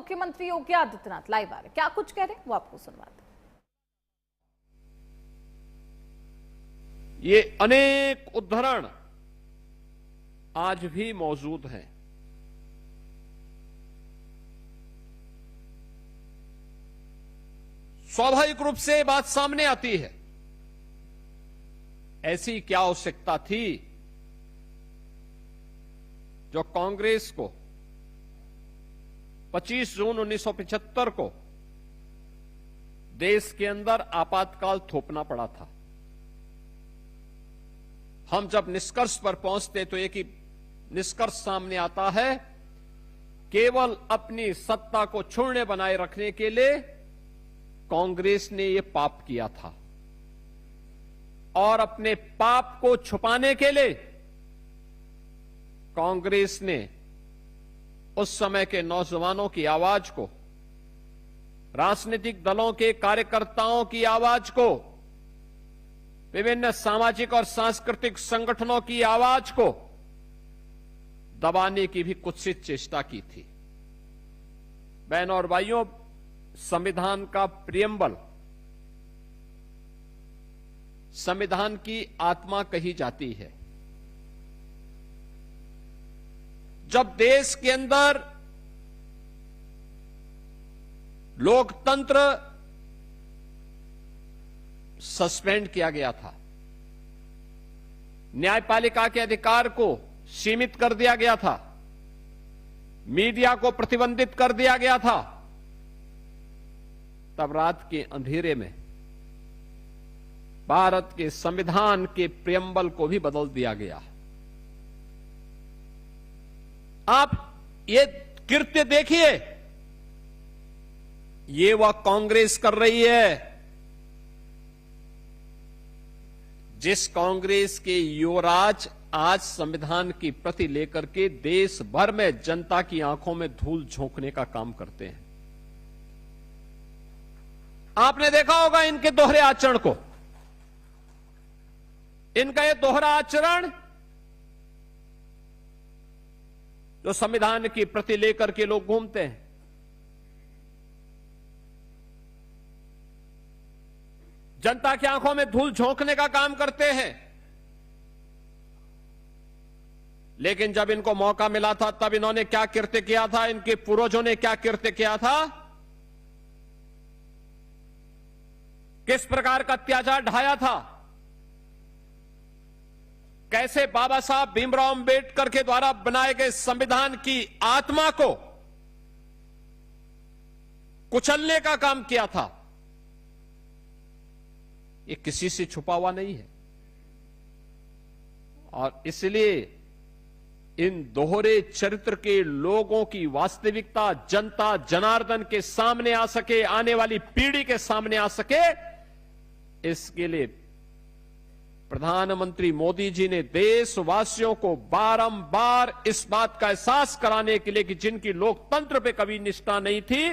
मुख्यमंत्री योगी आदित्यनाथ लाइव आ रहे, क्या कुछ कह रहे हैं वो आपको सुनवाते हैं। ये अनेक उद्धरण आज भी मौजूद हैं। स्वाभाविक रूप से बात सामने आती है, ऐसी क्या आवश्यकता थी जो कांग्रेस को 25 जून 1975 को देश के अंदर आपातकाल थोपना पड़ा था। हम जब निष्कर्ष पर पहुंचते तो एक ही निष्कर्ष सामने आता है, केवल अपनी सत्ता को क्षुण्ण बनाए रखने के लिए कांग्रेस ने यह पाप किया था और अपने पाप को छुपाने के लिए कांग्रेस ने उस समय के नौजवानों की आवाज को, राजनीतिक दलों के कार्यकर्ताओं की आवाज को, विभिन्न सामाजिक और सांस्कृतिक संगठनों की आवाज को दबाने की भी कुत्सित चेष्टा की थी। बहनों और भाइयों, संविधान का प्रियम्बल संविधान की आत्मा कही जाती है। जब देश के अंदर लोकतंत्र सस्पेंड किया गया था, न्यायपालिका के अधिकार को सीमित कर दिया गया था, मीडिया को प्रतिबंधित कर दिया गया था, तब रात के अंधेरे में भारत के संविधान के प्रियम्बल को भी बदल दिया गया। आप ये कृत्य देखिए, ये वह कांग्रेस कर रही है जिस कांग्रेस के युवराज आज संविधान की प्रति लेकर के देश भर में जनता की आंखों में धूल झोंकने का काम करते हैं। आपने देखा होगा इनके दोहरे आचरण को। इनका यह दोहरा आचरण जो संविधान की प्रति लेकर के लोग घूमते हैं, जनता की आंखों में धूल झोंकने का काम करते हैं। लेकिन जब इनको मौका मिला था तब इन्होंने क्या कृत्य किया था, इनके पूर्वजों ने क्या कृत्य किया था, किस प्रकार का अत्याचार ढाया था, कैसे बाबा साहब भीमराव अंबेडकर के द्वारा बनाए गए संविधान की आत्मा को कुचलने का काम किया था। ये किसी से छुपा हुआ नहीं है और इसलिए इन दोहरे चरित्र के लोगों की वास्तविकता जनता जनार्दन के सामने आ सके, आने वाली पीढ़ी के सामने आ सके, इसके लिए प्रधानमंत्री मोदी जी ने देशवासियों को बारंबार इस बात का एहसास कराने के लिए कि जिनकी लोकतंत्र पे कभी निष्ठा नहीं थी,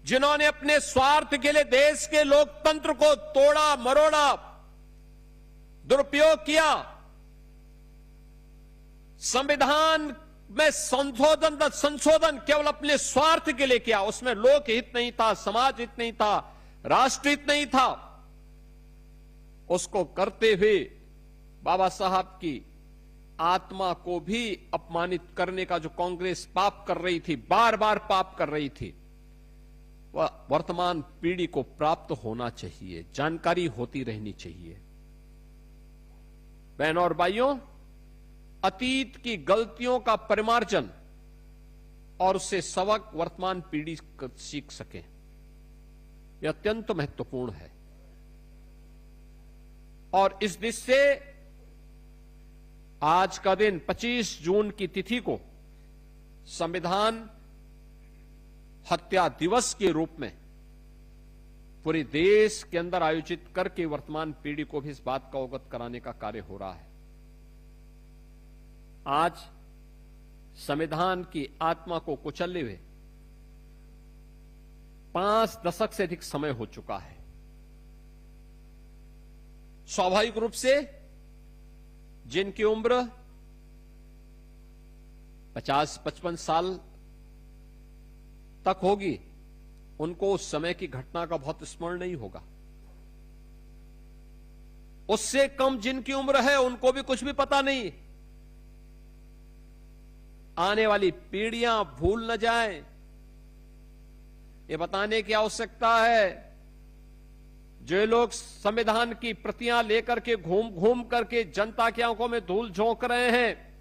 जिन्होंने अपने स्वार्थ के लिए देश के लोकतंत्र को तोड़ा मरोड़ा, दुरुपयोग किया, संविधान में संशोधन केवल अपने स्वार्थ के लिए किया, उसमें लोक हित नहीं था, समाज हित नहीं था, राष्ट्र हित नहीं था, उसको करते हुए बाबा साहब की आत्मा को भी अपमानित करने का जो कांग्रेस पाप कर रही थी, बार बार पाप कर रही थी, वह वर्तमान पीढ़ी को प्राप्त होना चाहिए, जानकारी होती रहनी चाहिए। बहनों और भाइयों, अतीत की गलतियों का परिमार्जन और उससे सबक वर्तमान पीढ़ी सीख सके, यह अत्यंत महत्वपूर्ण है। और इस दिशा से आज का दिन 25 जून की तिथि को संविधान हत्या दिवस के रूप में पूरे देश के अंदर आयोजित करके वर्तमान पीढ़ी को भी इस बात का अवगत कराने का कार्य हो रहा है। आज संविधान की आत्मा को कुचलते हुए 5 दशक से अधिक समय हो चुका है। स्वाभाविक रूप से जिनकी उम्र 50-55 साल तक होगी, उनको उस समय की घटना का बहुत स्मरण नहीं होगा। उससे कम जिनकी उम्र है उनको भी कुछ भी पता नहीं। आने वाली पीढ़ियां भूल न जाएं, ये बताने की आवश्यकता है। जो लोग संविधान की प्रतियां लेकर के घूम घूम करके जनता की आंखों में धूल झोंक रहे हैं,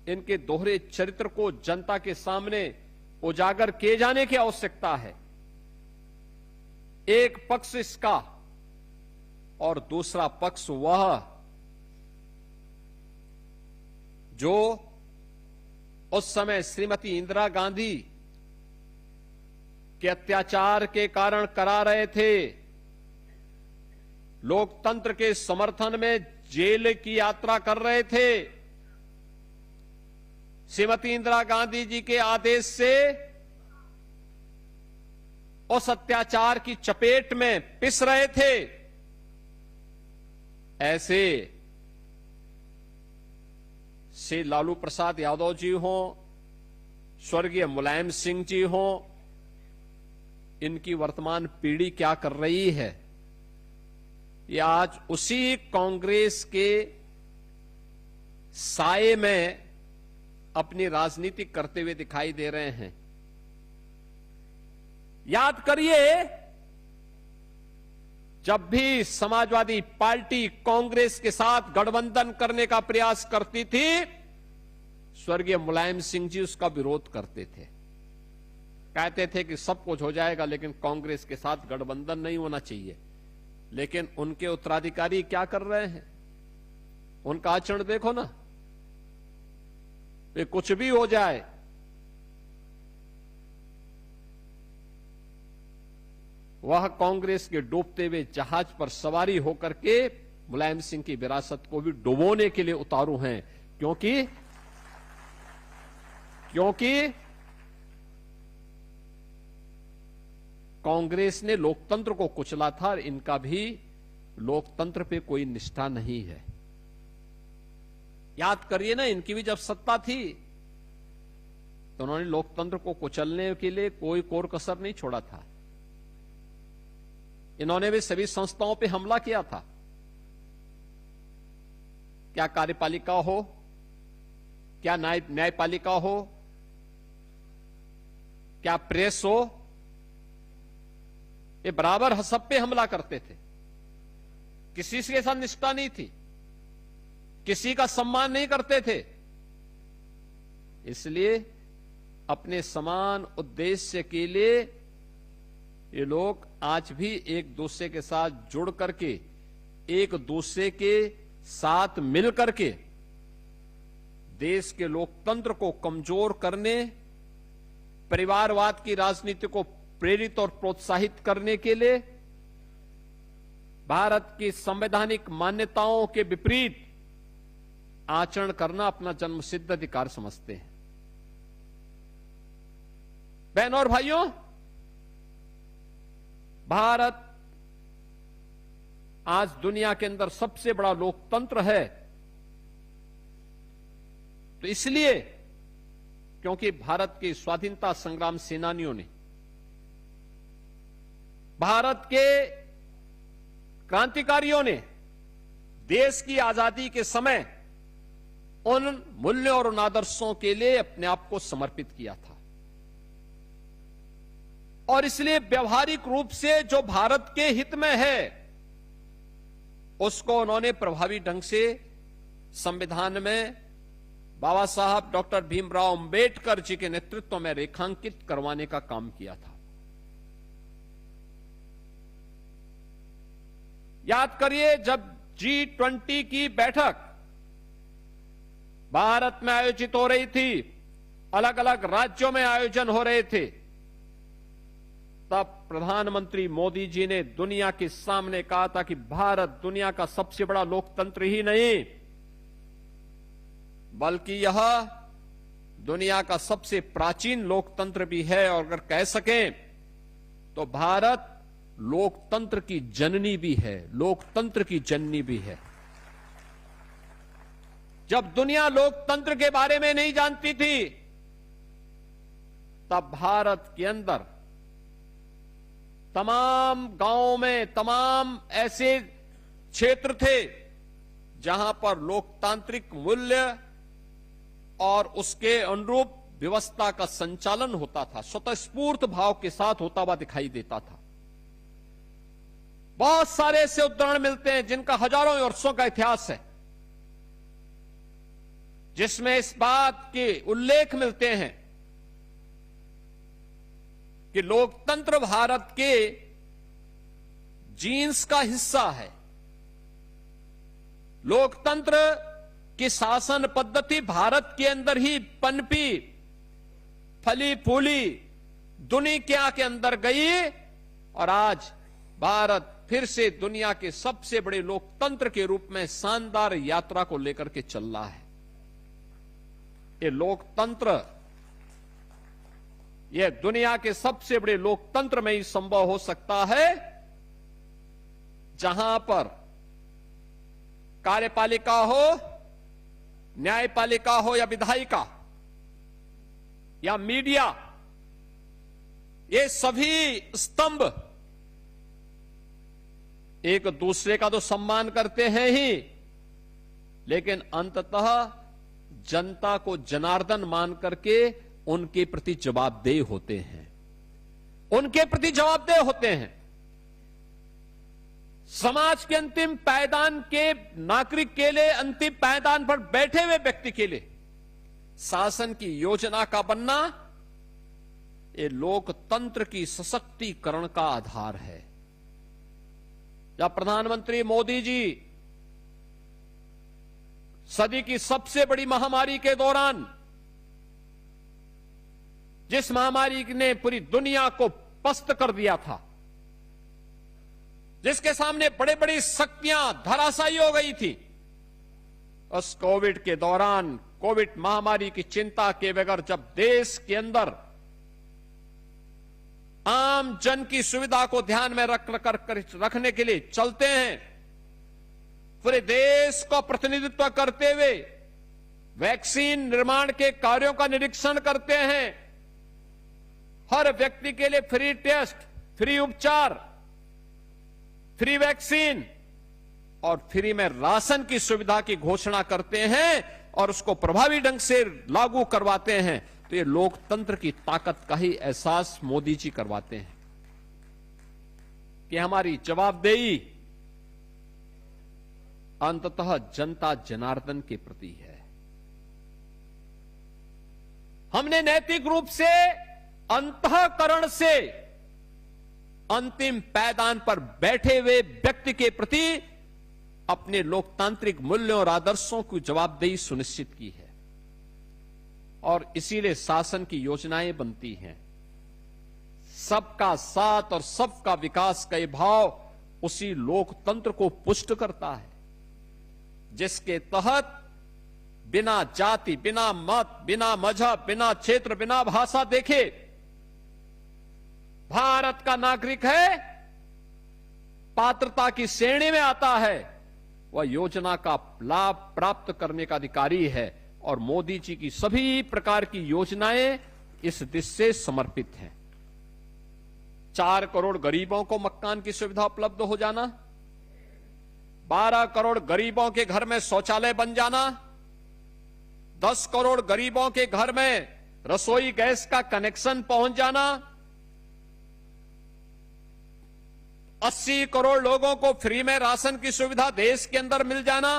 इनके दोहरे चरित्र को जनता के सामने उजागर किए जाने की आवश्यकता है। एक पक्ष इसका और दूसरा पक्ष वह जो उस समय श्रीमती इंदिरा गांधी के अत्याचार के कारण करा रहे थे। लोकतंत्र के समर्थन में जेल की यात्रा कर रहे थे। श्रीमती इंदिरा गांधी जी के आदेश से उस अत्याचार की चपेट में पिस रहे थे। ऐसे श्री लालू प्रसाद यादव जी हों, स्वर्गीय मुलायम सिंह जी हों, इनकी वर्तमान पीढ़ी क्या कर रही है? ये आज उसी कांग्रेस के साए में अपनी राजनीति करते हुए दिखाई दे रहे हैं। याद करिए, जब भी समाजवादी पार्टी कांग्रेस के साथ गठबंधन करने का प्रयास करती थी, स्वर्गीय मुलायम सिंह जी उसका विरोध करते थे। कहते थे कि सब कुछ हो जाएगा लेकिन कांग्रेस के साथ गठबंधन नहीं होना चाहिए। लेकिन उनके उत्तराधिकारी क्या कर रहे हैं? उनका आचरण देखो ना। वे कुछ भी हो जाए, वह कांग्रेस के डूबते हुए जहाज पर सवारी होकर के मुलायम सिंह की विरासत को भी डुबोने के लिए उतारू हैं। क्योंकि कांग्रेस ने लोकतंत्र को कुचला था और इनका भी लोकतंत्र पे कोई निष्ठा नहीं है। याद करिए ना, इनकी भी जब सत्ता थी तो उन्होंने लोकतंत्र को कुचलने के लिए कोई कोर कसर नहीं छोड़ा था। इन्होंने भी सभी संस्थाओं पे हमला किया था। क्या कार्यपालिका हो, क्या न्यायपालिका हो, क्या प्रेस हो, ये बराबर सब पे हमला करते थे। किसी के साथ निष्ठा नहीं थी, किसी का सम्मान नहीं करते थे। इसलिए अपने समान उद्देश्य के लिए ये लोग आज भी एक दूसरे के साथ जुड़ करके, एक दूसरे के साथ मिल करके देश के लोकतंत्र को कमजोर करने, परिवारवाद की राजनीति को प्रेरित और प्रोत्साहित करने के लिए, भारत की संवैधानिक मान्यताओं के विपरीत आचरण करना अपना जन्मसिद्ध अधिकार समझते हैं। बहनों और भाइयों, भारत आज दुनिया के अंदर सबसे बड़ा लोकतंत्र है, तो इसलिए क्योंकि भारत के स्वाधीनता संग्राम सेनानियों ने, भारत के क्रांतिकारियों ने देश की आजादी के समय उन मूल्यों और उन आदर्शों के लिए अपने आप को समर्पित किया था। और इसलिए व्यवहारिक रूप से जो भारत के हित में है उसको उन्होंने प्रभावी ढंग से संविधान में बाबा साहब डॉक्टर भीमराव अंबेडकर जी के नेतृत्व में रेखांकित करवाने का काम किया था। याद करिए, जब G20 की बैठक भारत में आयोजित हो रही थी, अलग अलग राज्यों में आयोजन हो रहे थे, तब प्रधानमंत्री मोदी जी ने दुनिया के सामने कहा था कि भारत दुनिया का सबसे बड़ा लोकतंत्र ही नहीं बल्कि यह दुनिया का सबसे प्राचीन लोकतंत्र भी है, और अगर कह सकें तो भारत लोकतंत्र की जननी भी है, लोकतंत्र की जननी भी है। जब दुनिया लोकतंत्र के बारे में नहीं जानती थी, तब भारत के अंदर तमाम गांवों में तमाम ऐसे क्षेत्र थे जहां पर लोकतांत्रिक मूल्य और उसके अनुरूप व्यवस्था का संचालन होता था, स्वतःस्फूर्त भाव के साथ होता हुआ दिखाई देता था। बहुत सारे ऐसे उदाहरण मिलते हैं जिनका हजारों वर्षों का इतिहास है, जिसमें इस बात के उल्लेख मिलते हैं कि लोकतंत्र भारत के जीन्स का हिस्सा है। लोकतंत्र की शासन पद्धति भारत के अंदर ही पनपी, फली फूली, दुनिया के अंदर गई और आज भारत फिर से दुनिया के सबसे बड़े लोकतंत्र के रूप में शानदार यात्रा को लेकर के चल रहा है। ये लोकतंत्र, यह दुनिया के सबसे बड़े लोकतंत्र में ही संभव हो सकता है जहां पर कार्यपालिका हो, न्यायपालिका हो या विधायिका या मीडिया, ये सभी स्तंभ एक दूसरे का तो सम्मान करते हैं ही, लेकिन अंततः जनता को जनार्दन मान करके उनके प्रति जवाबदेह होते हैं, उनके प्रति जवाबदेह होते हैं। समाज के अंतिम पायदान के नागरिक के लिए, अंतिम पायदान पर बैठे हुए व्यक्ति के लिए शासन की योजना का बनना ये लोकतंत्र की सशक्तिकरण का आधार है। जब प्रधानमंत्री मोदी जी सदी की सबसे बड़ी महामारी के दौरान, जिस महामारी ने पूरी दुनिया को पस्त कर दिया था, जिसके सामने बड़े बड़ी शक्तियां धराशायी हो गई थी, उस कोविड के दौरान, कोविड महामारी की चिंता के बगैर जब देश के अंदर आम जन की सुविधा को ध्यान में रखने के लिए चलते हैं, पूरे देश को प्रतिनिधित्व करते हुए वैक्सीन निर्माण के कार्यों का निरीक्षण करते हैं, हर व्यक्ति के लिए फ्री टेस्ट, फ्री उपचार, फ्री वैक्सीन और फ्री में राशन की सुविधा की घोषणा करते हैं और उसको प्रभावी ढंग से लागू करवाते हैं, तो ये लोकतंत्र की ताकत का ही एहसास मोदी जी करवाते हैं कि हमारी जवाबदेही अंततः जनता जनार्दन के प्रति है। हमने नैतिक रूप से, अंतःकरण से अंतिम पायदान पर बैठे हुए व्यक्ति के प्रति अपने लोकतांत्रिक मूल्यों और आदर्शों की जवाबदेही सुनिश्चित की है और इसीलिए शासन की योजनाएं बनती हैं। सबका साथ और सबका विकास का ये भाव उसी लोकतंत्र को पुष्ट करता है, जिसके तहत बिना जाति, बिना मत, बिना मजहब, बिना क्षेत्र, बिना भाषा देखे भारत का नागरिक है, पात्रता की श्रेणी में आता है, वह योजना का लाभ प्राप्त करने का अधिकारी है और मोदी जी की सभी प्रकार की योजनाएं इस दिशा से समर्पित हैं। 4 करोड़ गरीबों को मकान की सुविधा उपलब्ध हो जाना, 12 करोड़ गरीबों के घर में शौचालय बन जाना, 10 करोड़ गरीबों के घर में रसोई गैस का कनेक्शन पहुंच जाना, 80 करोड़ लोगों को फ्री में राशन की सुविधा देश के अंदर मिल जाना,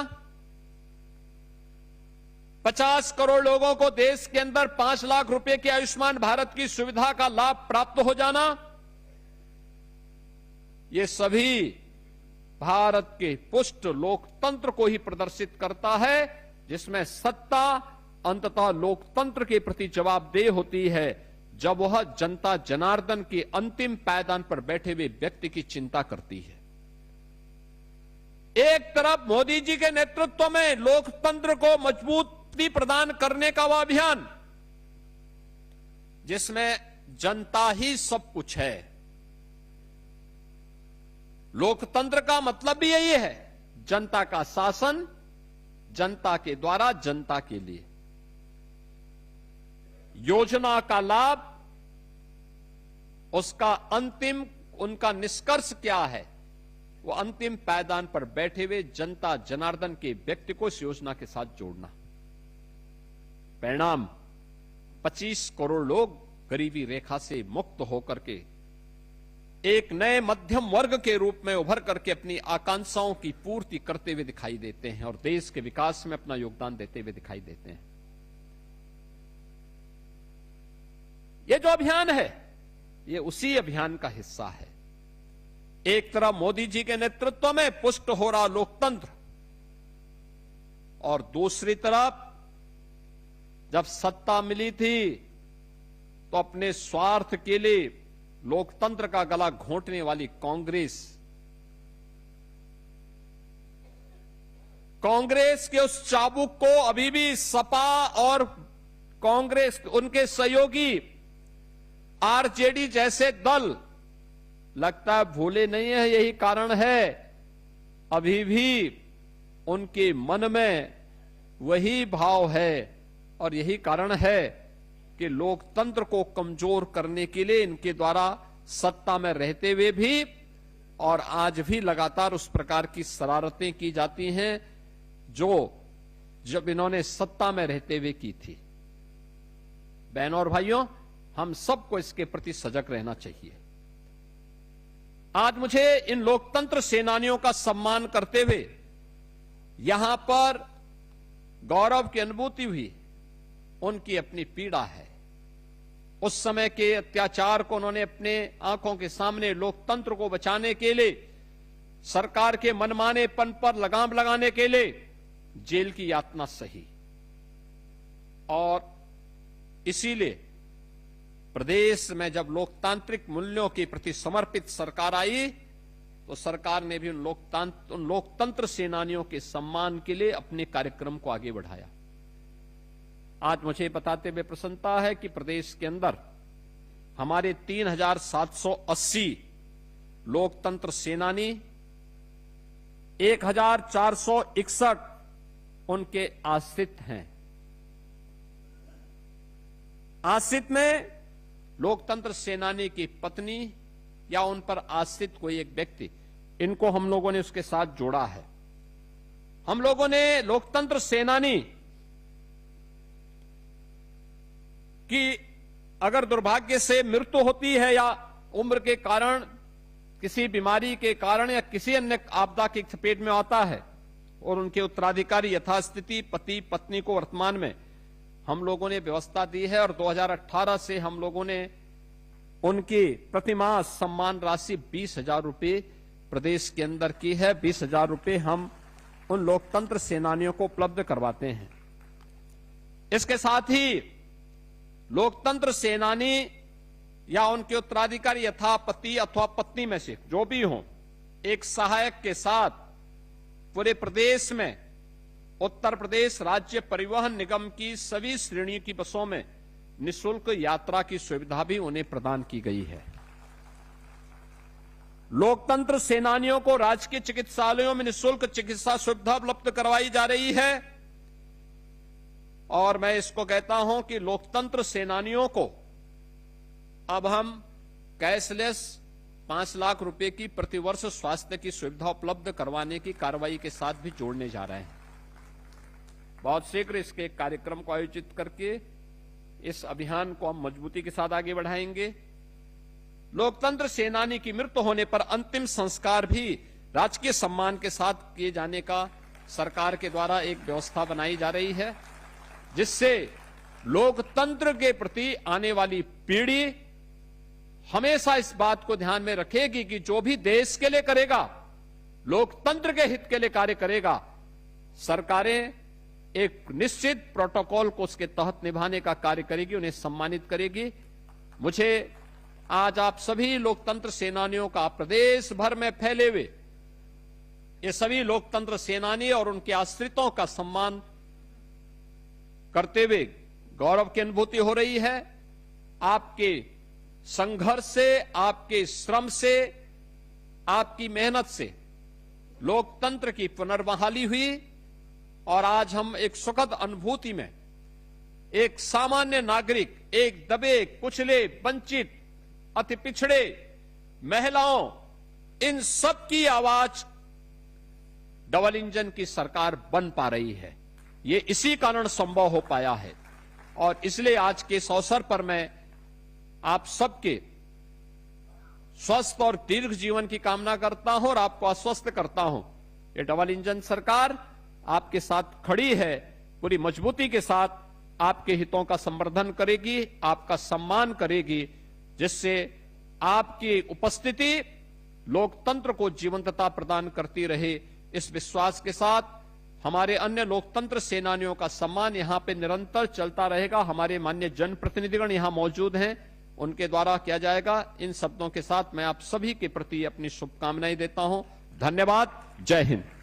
50 करोड़ लोगों को देश के अंदर 5 लाख रुपए की आयुष्मान भारत की सुविधा का लाभ प्राप्त हो जाना, ये सभी भारत के पुष्ट लोकतंत्र को ही प्रदर्शित करता है, जिसमें सत्ता अंततः लोकतंत्र के प्रति जवाबदेह होती है जब वह जनता जनार्दन के अंतिम पायदान पर बैठे हुए व्यक्ति की चिंता करती है। एक तरफ मोदी जी के नेतृत्व में लोकतंत्र को मजबूती प्रदान करने का वह अभियान, जिसमें जनता ही सब कुछ है। लोकतंत्र का मतलब भी यही है, जनता का शासन, जनता के द्वारा जनता के लिए। योजना का लाभ, उसका अंतिम उनका निष्कर्ष क्या है, वो अंतिम पायदान पर बैठे हुए जनता जनार्दन के व्यक्ति को इस योजना के साथ जोड़ना। परिणाम 25 करोड़ लोग गरीबी रेखा से मुक्त होकर के एक नए मध्यम वर्ग के रूप में उभर करके अपनी आकांक्षाओं की पूर्ति करते हुए दिखाई देते हैं और देश के विकास में अपना योगदान देते हुए दिखाई देते हैं। ये जो अभियान है, ये उसी अभियान का हिस्सा है। एक तरफ मोदी जी के नेतृत्व में पुष्ट हो रहा लोकतंत्र और दूसरी तरफ जब सत्ता मिली थी तो अपने स्वार्थ के लिए लोकतंत्र का गला घोंटने वाली कांग्रेस के उस चाबुक को अभी भी सपा और कांग्रेस उनके सहयोगी आरजेडी जैसे दल लगता है भूले नहीं है। यही कारण है अभी भी उनके मन में वही भाव है और यही कारण है कि लोकतंत्र को कमजोर करने के लिए इनके द्वारा सत्ता में रहते हुए भी और आज भी लगातार उस प्रकार की शरारतें की जाती हैं जो जब इन्होंने सत्ता में रहते हुए की थी। बहनों और भाइयों, हम सबको इसके प्रति सजग रहना चाहिए। आज मुझे इन लोकतंत्र सेनानियों का सम्मान करते हुए यहां पर गौरव की अनुभूति हुई। उनकी अपनी पीड़ा है। उस समय के अत्याचार को उन्होंने अपने आंखों के सामने लोकतंत्र को बचाने के लिए, सरकार के मनमानेपन पर लगाम लगाने के लिए जेल की यातना सही और इसीलिए प्रदेश में जब लोकतांत्रिक मूल्यों के प्रति समर्पित सरकार आई तो सरकार ने भी उन लोकतंत्र सेनानियों के सम्मान के लिए अपने कार्यक्रम को आगे बढ़ाया। आज मुझे बताते हुए प्रसन्नता है कि प्रदेश के अंदर हमारे 3,780 लोकतंत्र सेनानी, 1,461 उनके आश्रित हैं। आश्रित में लोकतंत्र सेनानी की पत्नी या उन पर आश्रित कोई एक व्यक्ति, इनको हम लोगों ने उसके साथ जोड़ा है। हम लोगों ने लोकतंत्र सेनानी कि अगर दुर्भाग्य से मृत्यु होती है या उम्र के कारण, किसी बीमारी के कारण या किसी अन्य आपदा की चपेट में आता है और उनके उत्तराधिकारी यथास्थिति पति पत्नी को वर्तमान में हम लोगों ने व्यवस्था दी है और 2018 से हम लोगों ने उनकी प्रतिमाह सम्मान राशि 20,000 रुपये प्रदेश के अंदर की है। 20,000 रुपये हम उन लोकतंत्र सेनानियों को उपलब्ध करवाते हैं। इसके साथ ही लोकतंत्र सेनानी या उनके उत्तराधिकारी यथा पति अथवा पत्नी में से जो भी हो, एक सहायक के साथ पूरे प्रदेश में उत्तर प्रदेश राज्य परिवहन निगम की सभी श्रेणी की बसों में निःशुल्क यात्रा की सुविधा भी उन्हें प्रदान की गई है। लोकतंत्र सेनानियों को राजकीय चिकित्सालयों में निःशुल्क चिकित्सा सुविधा उपलब्ध करवाई जा रही है और मैं इसको कहता हूं कि लोकतंत्र सेनानियों को अब हम कैशलेस 5 लाख रुपए की प्रतिवर्ष स्वास्थ्य की सुविधा उपलब्ध करवाने की कार्रवाई के साथ भी जोड़ने जा रहे हैं। बहुत शीघ्र इसके एक कार्यक्रम को आयोजित करके इस अभियान को हम मजबूती के साथ आगे बढ़ाएंगे। लोकतंत्र सेनानी की मृत्यु होने पर अंतिम संस्कार भी राजकीय सम्मान के साथ किए जाने का सरकार के द्वारा एक व्यवस्था बनाई जा रही है, जिससे लोकतंत्र के प्रति आने वाली पीढ़ी हमेशा इस बात को ध्यान में रखेगी कि जो भी देश के लिए करेगा, लोकतंत्र के हित के लिए कार्य करेगा, सरकारें एक निश्चित प्रोटोकॉल को उसके तहत निभाने का कार्य करेगी, उन्हें सम्मानित करेगी। मुझे आज आप सभी लोकतंत्र सेनानियों का प्रदेश भर में फैले हुए ये सभी लोकतंत्र सेनानी और उनके आश्रितों का सम्मान करते हुए गौरव की अनुभूति हो रही है। आपके संघर्ष से, आपके श्रम से, आपकी मेहनत से लोकतंत्र की पुनर्बहाली हुई और आज हम एक सुखद अनुभूति में एक सामान्य नागरिक, एक दबे कुचले वंचित अति पिछड़े महिलाओं, इन सब की आवाज डबल इंजन की सरकार बन पा रही है। ये इसी कारण संभव हो पाया है और इसलिए आज के इस अवसर पर मैं आप सबके स्वस्थ और दीर्घ जीवन की कामना करता हूं और आपको आश्वस्त करता हूं, ये डबल इंजन सरकार आपके साथ खड़ी है, पूरी मजबूती के साथ आपके हितों का संवर्धन करेगी, आपका सम्मान करेगी, जिससे आपकी उपस्थिति लोकतंत्र को जीवंतता प्रदान करती रहे। इस विश्वास के साथ हमारे अन्य लोकतंत्र सेनानियों का सम्मान यहां पे निरंतर चलता रहेगा। हमारे माननीय जनप्रतिनिधिगण यहां मौजूद हैं, उनके द्वारा किया जाएगा। इन शब्दों के साथ मैं आप सभी के प्रति अपनी शुभकामनाएं देता हूं। धन्यवाद। जय हिंद।